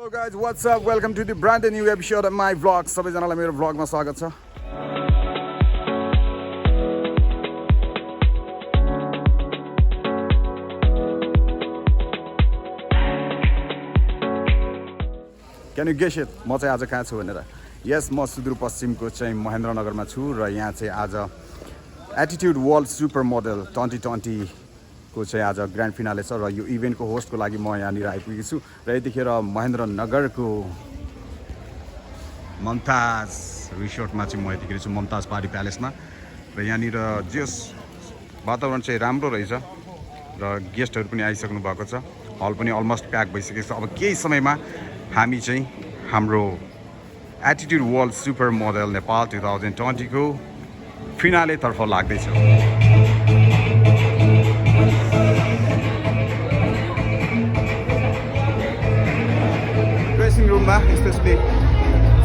Hello guys, what's up? Welcome to the brand new episode of my vlog. सबैजनालाई मेरो vlog मा स्वागत छ. Can you guess it? म चाहिँ आज कहाँ छु भनेर. Yes, म सुदूरपश्चिमको चाहिँ महेन्द्रनगरमा छु र यहाँ चाहिँ आज Altitude World Supermodel 2020 को चाहिँ आज ग्रान्ड फिनाले छ र यो इभेन्टको होस्टको लागि म यहाँनिर आइपुगेको छु र यतिखेर महेन्द्रनगरको ममताज रिसोर्टमा चाहिँ म यतिखेर छु ममताज पार्टी प्यालेसमा र यहाँनिर जस वातावरण चाहिँ राम्रो रहेछ र गेस्टहरू पनि आइसक्नु भएको छ. हल पनि अलमोस्ट प्याक भइसकेको छ. अब केही समयमा हामी चाहिँ हाम्रो attitude world super model Nepal 2020 को फिनाले तर्फ लाग्दैछ. ड्रेसिङ रुममा स्पेशली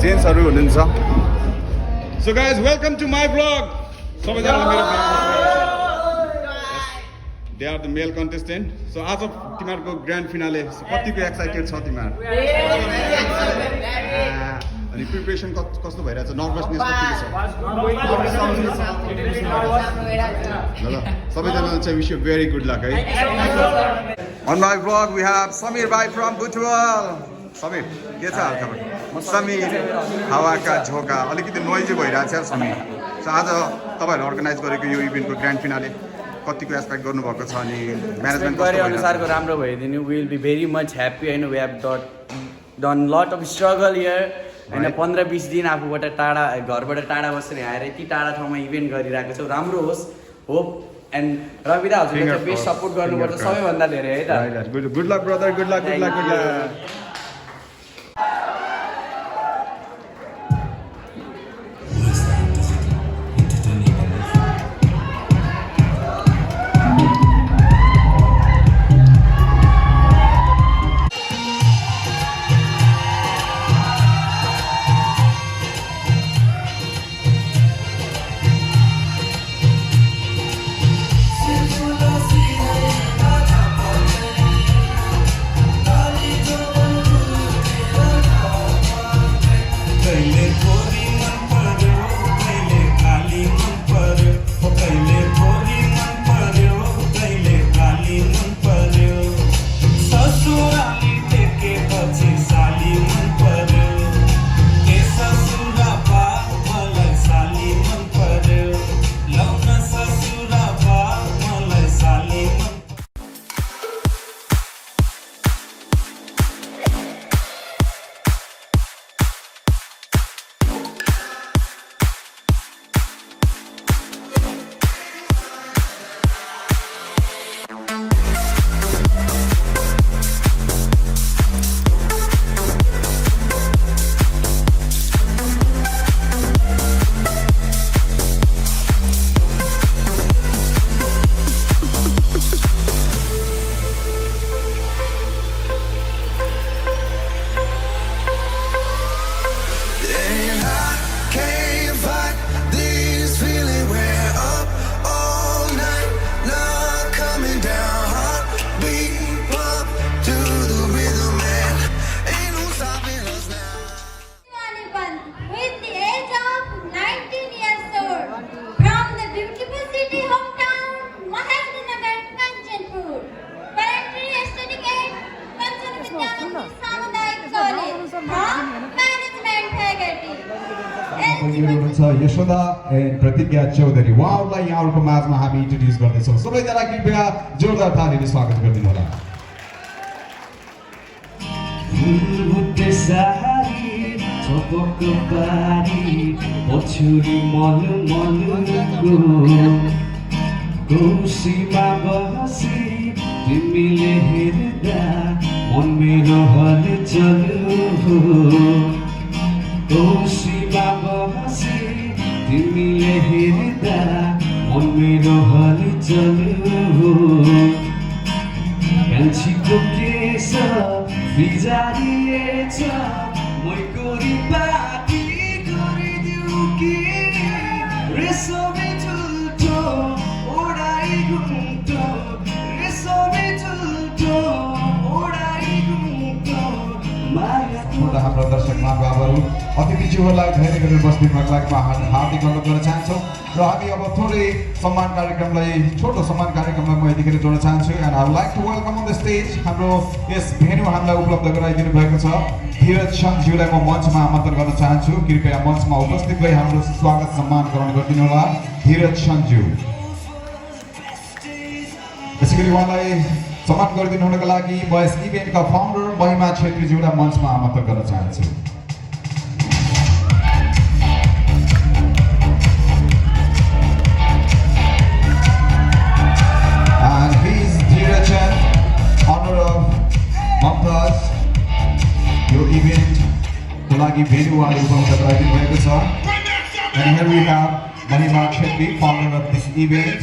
जेन्ट्सहरू हुनुहुन्छ. So guys welcome to my blog. सबैजनालाई मेरो they are the male contestant. So आज तिमीहरूको ग्रान्ड फिनाले कतिको एक्साइटेड छ तिमीहरू? अनि प्रिपरेसन कस्तो भइरहेछ? नर्भसनेस कतिको छ? ल सबैजनालाई चाहिँ wish you very good lock है. On my vlog we have Samir bhai from Butual. Samir, के छ हालखबर? समीर हावाका झोका अलिकति नोइजी भइरहेछ यार समीर. सो आज तपाईहरुले अर्गनाइज गरेको यो इभेन्टको ग्रान्ड फिनाले कतिको एक्सपेक्ट गर्नुभएको छ अनि म्यानेजमेन्ट गरे अनुसारको राम्रो भइदिनु. We will be very much happy and we have done lot of struggle here. होइन 15-20 दिन आफूबाट टाढा घरबाट टाढा बसेर आएर यति टाढा ठाउँमा इभेन्ट गरिरहेको छौँ. राम्रो होस्. होप एन्ड रवि दा हजुरले बेस्ट सपोर्ट गर्नुपर्छ सबैभन्दा धेरै है त. Good lock brother. Good lock. Good lock. Good lock. Yashoda and प्रतिज्ञा चौधरी उहाँहरूलाई यहाँहरूको माझमा हामी इन्ट्रोड्युस गर्दैछौँ. सबैजना कृपया जोरदार तालीले स्वागत गरिदिनु होला. तिमीले हेर्दा मन मेरो हलचल हो. कान्छीको केस बिजारिएछ मैकोरी पाटी गरिदिउ कि रेसमे ठुल्ठो ओडाइ घुम्टो रेसमे ठुल्ठो ओडाइ घुम्टो माया छोटा हाम्रो दर्शक महानुभावहरू अतिथिज्यूहरूलाई धेरै गरेर बस्दिनको लागि हार्दिक अनुरोध गर्न चाहन्छौँ र हामी अब थोरै सम्मान कार्यक्रमलाई छोटो सम्मान कार्यक्रमलाई म यतिखेर जोड्न चाहन्छु and I would like to welcome on the stage हाम्रो यस भेन्यू हामीलाई उपलब्ध गराइदिनु भएको छ धीरज सन्ज्यूलाई म मञ्चमा आमन्त्रण गर्न चाहन्छु कृपया मञ्चमा उपस्थित भई हाम्रो स्वागत सम्मान ग्रहण गरिदिनु होला धीरज सन्ज्यू यसैगरी उहाँलाई सम्मान गरिदिनुको लागि म यस इभेन्टका फाउन्डर महिमा छेत्रीज्यूलाई मञ्चमा आमन्त्रण गर्न चाहन्छु And he is Dheeraj, honor of Mamtaz, यो इभेन्टको लागि भेन्यूवाले उपलब्ध गराइदिनु भएको छ And here we have Mahima Chetri, founder of this event.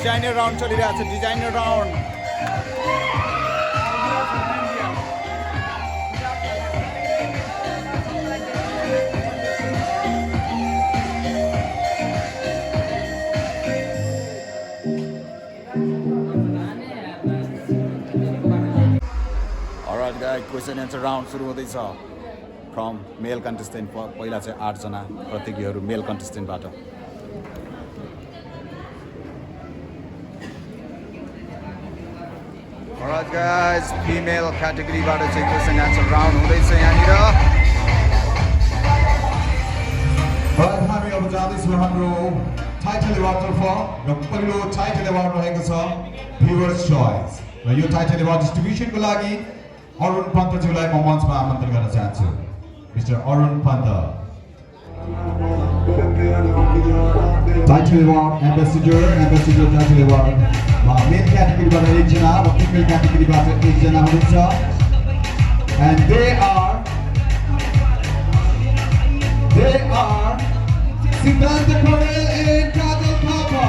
Designer round चलिरहेको छ designer round question answer round सुरु हुँदैछ फ्रम मेल कन्टेस्टेन्ट पहिला चाहिँ 8 जना प्रतियोगीहरू मेल कन्टेस्टेन्टबाट Alright guys, female categoryबाट चाहिँ क्वेसन एन्सर राउन्ड हुँदैछ यहाँनिर हामी अब जाँदैछौँ हाम्रो टाइटल एवार्डतर्फ र पहिलो टाइटल एवार्ड रहेको छ भ्युअर्स चोइस र यो टाइटल एवार्ड डिस्ट्रिब्युसनको लागि अरुण पन्तज्यूलाई म मञ्चमा आमन्त्रण गर्न चाहन्छु mister Arun Pant title award ambassador title award male क्याटेगोरीबाट 1 जना र फिमेल क्याटेगोरीबाट 1 जना हुनुहुन्छ and they are Siddhanta Korel and Kamal Papa.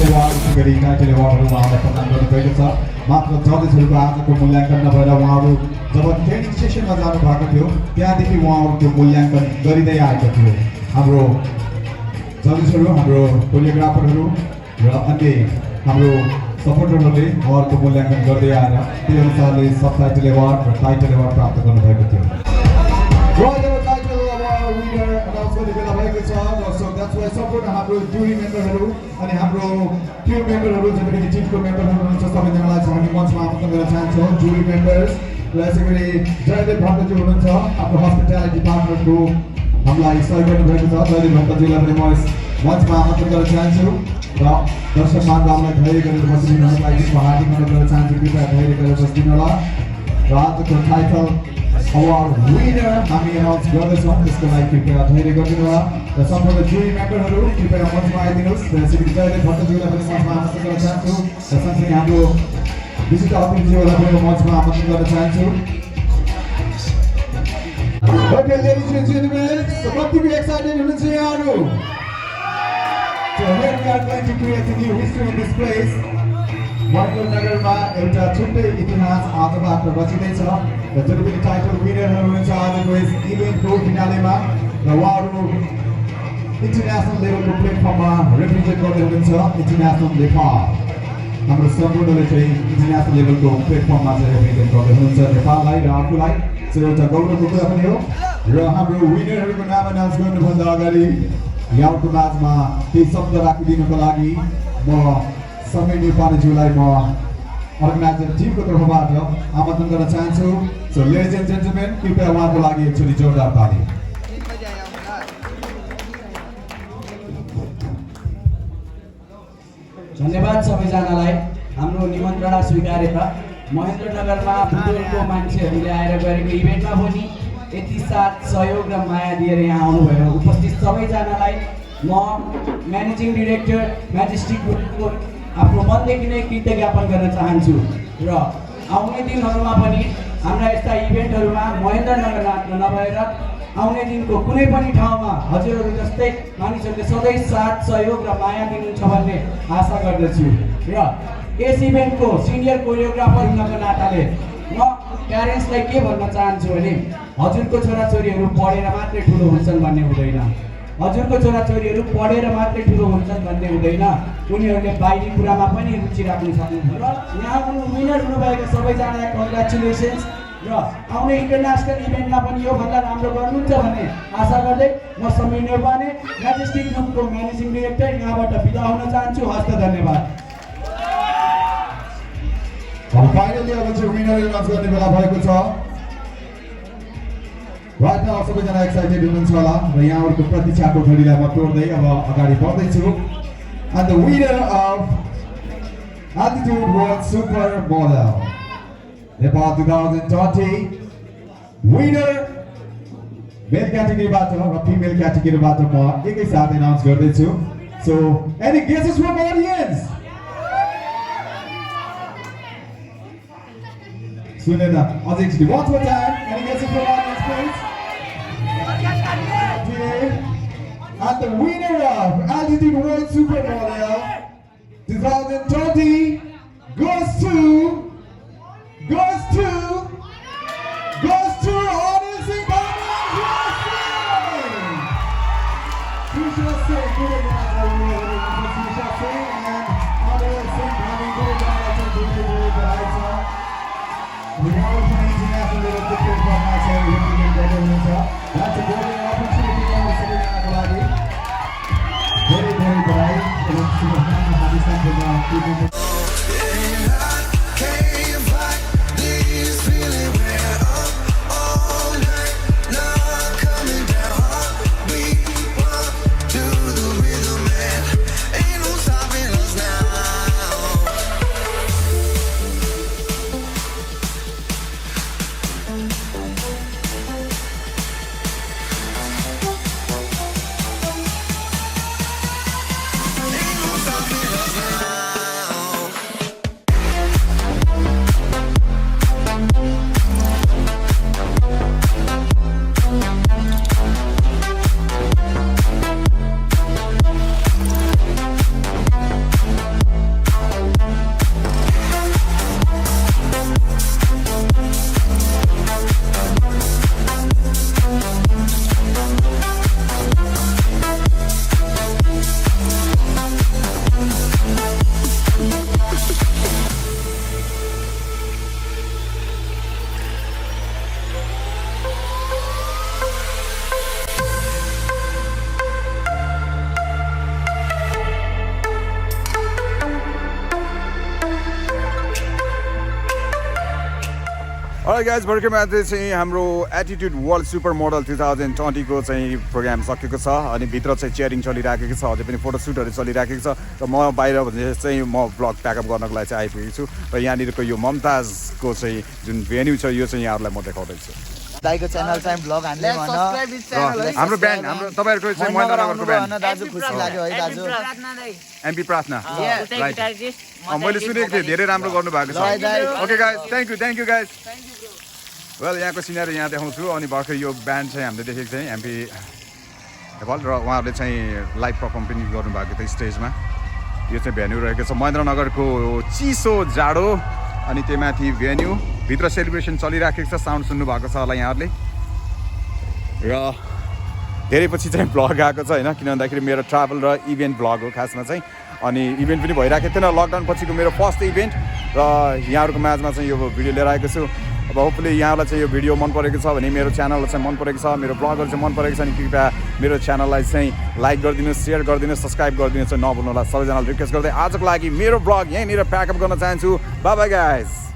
Award उसै गरी टाइटल अवार्डहरू उहाँलाई प्रदान गर्नुभएको छ। मात्र जजेसहरूको आजको मूल्याङ्कन नभएर उहाँहरू जब ट्रेनिङ सेसनमा जानुभएको थियो त्यहाँदेखि उहाँहरू त्यो मूल्याङ्कन गरिँदै आएको थियो। हाम्रो जजेसहरू, हाम्रो कोरियोग्राफरहरू र अन्य हाम्रो सपोर्टरहरूले उहाँहरूको मूल्याङ्कन गर्दै आएर त्यही अनुसारले सब टाइटल अवार्ड र टाइटल अवार्ड प्राप्त गर्नुभएको थियो। हाम्रो जुरी मेम्बरहरू अनि हाम्रो टिम मेम्बरहरू जति टिमको मेम्बरहरू हुनुहुन्छ सबैजनालाई चाहिँ हामी मञ्चमा आमन्त्रण गर्न चाहन्छौँ। जुरी मेम्बर्स र यसै गरी जयदेव भट्टजी हुनुहुन्छ आफ्नो हस्पिटालिटी पार्टनरको हामीलाई सहयोग गर्नुभएको छ। जयदेव भट्टजीलाई पनि म यस मञ्चमा आमन्त्रण गर्न चाहन्छु र दर्शक महानुभावलाई धैर्य गरेर बसिदिनुको लागि हार्दिक अनुरोध गर्न चाहन्छु। कृपया धैर्य गरेर बसिदिनु होला र आजको टाइटल अवार्ड विनर हामी एनाउन्स गर्दैछौँ, त्यसको लागि कृपया धैर्य गरिदिनु होला र सम्पूर्ण जुरी मेम्बरहरू कृपया मञ्चमा आइदिनुहोस् र यसरी जयदेव भट्टज्यूलाई पनि मञ्चमा आमन्त्रण गर्न चाहन्छु र सँगसँगै हाम्रो विशिष्ट अतिथिज्यूलाई पनि मञ्चमा आमन्त्रण गर्न चाहन्छु। Okay, ladies and gentlemen, so कति भी excited हुनुहुन्छ यहाँहरू? So here we are going to create a new history in this place. महेन्द्रनगरमा एउटा छुट्टै इतिहास आजबाट रचिँदैछ र जति पनि टाइटल विनरहरू हुनुहुन्छ आजको यस इभेन्टको फिनालेमा र उहाँहरू इन्टरनेसनल लेभलको प्लेटफर्ममा रिप्रेजेन्ट गर्दै हुनुहुन्छ इन्टरनेसनल नेपाल। हाम्रो सम्पूर्णले चाहिँ इन्टरनेसनल लेभलको प्लेटफर्ममा चाहिँ रिप्रेजेन्ट गर्दै हुनुहुन्छ नेपाललाई र आफूलाई। सो एउटा गौरवको कुरा पनि हो र हाम्रो विनरहरूको नाम एनाउन्स गर्नुभन्दा अगाडि यहाँको माझमा केही शब्द राखिदिनुको लागि म समय नेपालीज्यूलाई म अर्गनाइजर टिमको तर्फबाट आमन्त्रण गर्न चाहन्छु। सो लेडिज एन्ड जेन्टलमेन, कृपया उहाँको लागि एकचोटि जोरदार ताली। धन्यवाद सबैजनालाई हाम्रो निमन्त्रणा स्वीकारेर महेन्द्रनगरमा बुटोलको मान्छेहरूले आएर गरेको इभेन्टमा पनि यति साथ सहयोग र माया दिएर यहाँ आउनुभयो। उपस्थित सबैजनालाई म म्यानेजिङ डिरेक्टर म्याजेस्टिक ग्रुपको आफ्नो मनदेखि नै कृतज्ञ ज्ञापन गर्न चाहन्छु र आउने दिनहरूमा पनि हाम्रा यस्ता इभेन्टहरूमा महेन्द्रनगर मात्र नभएर आउने दिनको कुनै पनि ठाउँमा हजुरहरू जस्तै मानिसहरूले सधैँ साथ सहयोग र माया दिनुहुन्छ भन्ने आशा गर्दछु र यस इभेन्टको सिनियर कोरियोग्राफर हुनको नाताले म प्यारेन्ट्सलाई के भन्न चाहन्छु भने हजुरको छोराछोरीहरू पढेर मात्रै ठुलो हुन्छन् भन्ने हुँदैन। हजुरको छोराछोरीहरू पढेर मात्रै ठुलो हुन्छन् भन्ने हुँदैन। उनीहरूले बाहिरी कुरामा पनि रुचि राख्नु सक्नुहुन्छ र यहाँ विनर हुनुभएका सबैजनालाई कङ्ग्रेचुलेसन्स र आउने इन्टरनेसनल इभेन्टमा पनि योभन्दा राम्रो गर्नुहुन्छ भन्ने आशा गर्दै म समीर नेपाने म्याजेस्टिक ग्रुपको म्यानेजिङ डिरेक्टर यहाँबाट बिदा हुन चाहन्छु। हस्त धन्यवाद। फाइनली अब चाहिँ विनर एनाउन्स गर्ने बेला भएको छ। राइट नाउ सबैजना एक्साइटेड हुनुहुन्छ होला र यहाँहरूको प्रतीक्षाको घडीलाई म तोड्दै अब अगाडि बढ्दैछु। And the winner of Altitude World Supermodel Nepal 2020 winner मेल क्याटेगोरीबाट र फिमेल क्याटेगोरीबाट म एकैसाथ एनाउन्स गर्दैछु। So any guesses from audience? सुनेन अझै एकचोटि one more time. Any guesses from audience please? And the winner of Altitude World Supermodel 2020 goes to audience in That's a great opportunity for everybody. Very bright. Alright guys, भर्खर मात्रै चाहिँ हाम्रो attitude world super model 2020 को चाहिँ programme सकेको छ अनि भित्र चाहिँ चेयरिङ चलिराखेको छ अझै पनि फोटोसुटहरू चलिराखेको छ र म बाहिर चाहिँ म ब्लग प्याकअप गर्नको लागि चाहिँ आइपुगेको छु र यहाँनिरको यो ममताजको चाहिँ जुन भेन्यू छ यो चाहिँ यहाँहरूलाई म देखाउँदैछु दाइको च्यानल चाहिँ ब्लग हान्ने भन हाम्रो ब्यान्ड हाम्रो तपाईँहरूको चाहिँ महेन्द्रनगरको ब्यान्ड दाजु खुसी लाग्यो है दाजु एमपी प्रार्थना मैले सुनेको थिएँ धेरै राम्रो गर्नु भएको छ okay guys thank you guys well यहाँको सिनेरी यहाँ देखाउँछु अनि भर्खर यो ब्यान्ड चाहिँ हामीले देखेको थियौँ एमपी नेपाल र उहाँहरूले चाहिँ लाइभ पर्फर्म पनि गर्नुभएको थियो स्टेजमा यो चाहिँ भेन्यू रहेको छ महेन्द्रनगरको चिसो जाडो अनि त्यो माथि भेन्यू भित्र सेलिब्रेसन चलिराखेको छ साउन्ड सुन्नुभएको छ होला यहाँहरूले र धेरै पछि चाहिँ भ्लग आएको छ होइन किन भन्दाखेरि मेरो ट्राभल र इभेन्ट भ्लग हो खासमा चाहिँ अनि इभेन्ट पनि भइरहेको थिएन लकडाउन पछिको मेरो फर्स्ट इभेन्ट र यहाँहरूको माझमा चाहिँ यो भिडियो लिएर आएको छु अब होपफुली यहाँलाई चाहिँ यो भिडियो मन परेको छ भने मेरो च्यानललाई चाहिँ मन परेको छ मेरो ब्लगहरू चाहिँ मन परेको छ अनि कृपया मेरो च्यानललाई चाहिँ लाइक गरिदिनुहोस् सेयर गरिदिनुहोस् सब्सक्राइब गरिदिनुहोस् नभुल्नु होला सबैजनालाई रिक्वेस्ट गर्दै आजको लागि मेरो ब्लग यहीँनिर प्याकअप गर्न चाहन्छु बाइ बाइ गाइस